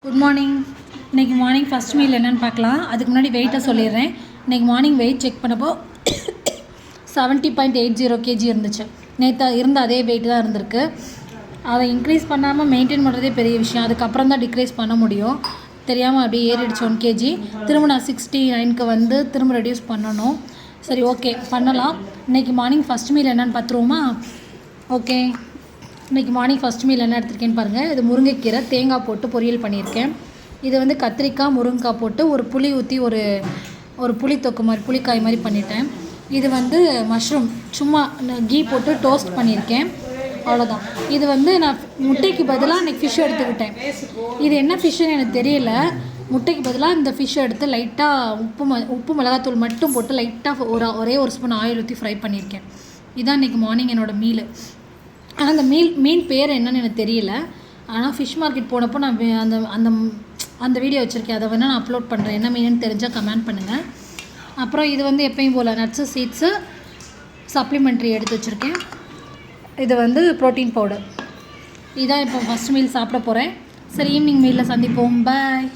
Good morning. இன்றைக்கி morning first meal என்னென்னு பார்க்கலாம். அதுக்கு முன்னாடி வெயிட்டை சொல்லிடுறேன். இன்றைக்கி மார்னிங் வெயிட் செக் பண்ணப்போ 70.80 kg இருந்துச்சு. நேற்று இருந்த அதே வெயிட் தான் இருந்திருக்கு. அதை இன்க்ரீஸ் பண்ணாமல் மெயின்டைன் பண்ணுறதே பெரிய விஷயம். அதுக்கப்புறம் தான் டிக்ரீஸ் பண்ண முடியும். தெரியாமல் அப்படியே ஏறிடுச்சு 1 kg. திரும்ப நான் 69க்கு வந்து திரும்ப ரெடியூஸ் பண்ணணும். சரி, ஓகே, பண்ணலாம். இன்றைக்கி மார்னிங் ஃபஸ்ட் மீல் என்னென்னு பார்த்துருவோமா? ஓகே, இன்றைக்கி மார்னிங் ஃபஸ்ட் மீல் என்ன எடுத்துருக்கேன்னு பாருங்கள். இது முருங்கைக்கீரை தேங்காய் போட்டு பொரியல் பண்ணியிருக்கேன். இது வந்து கத்திரிக்காய் முருங்கைக்காய் போட்டு ஒரு புளி ஊற்றி ஒரு புளி தொக்கு மாதிரி புளிக்காய் மாதிரி பண்ணிட்டேன். இது வந்து மஷ்ரூம் சும்மா கீ போட்டு டோஸ்ட் பண்ணியிருக்கேன். அவ்வளோதான். இது வந்து நான் முட்டைக்கு பதிலாக இன்றைக்கி ஃபிஷ் எடுத்துக்கிட்டேன். இது என்ன ஃபிஷ்ஷுன்னு எனக்கு தெரியல. முட்டைக்கு பதிலாக இந்த ஃபிஷ்ஷை எடுத்து லைட்டாக உப்பு மிளகாத்தூள் மட்டும் போட்டு லைட்டாக ஒரே ஒரு ஸ்பூன் ஆயில் ஊற்றி ஃப்ரை பண்ணியிருக்கேன். இதுதான் இன்றைக்கி மார்னிங் என்னோடய மீல். ஆனால் அந்த மீன் பேர் என்னன்னு எனக்கு தெரியல. ஆனால் ஃபிஷ் மார்க்கெட் போனப்போ நான் அந்த வீடியோ வச்சுருக்கேன். அதை வேணால் நான் அப்லோட் பண்ணுறேன். என்ன மீனுன்னு தெரிஞ்சால் கமெண்ட் பண்ணுங்கள். அப்புறம் இது வந்து எப்பயும் போல் நட்ஸு சீட்ஸு சப்ளிமெண்ட்ரி எடுத்து வச்சுருக்கேன். இது வந்து ப்ரோட்டீன் பவுடர். இதான் இப்போ ஃபஸ்ட் மீல் சாப்பிட போகிறேன். சரி, ஈவினிங் மீலில் சந்திப்போம். பாய்.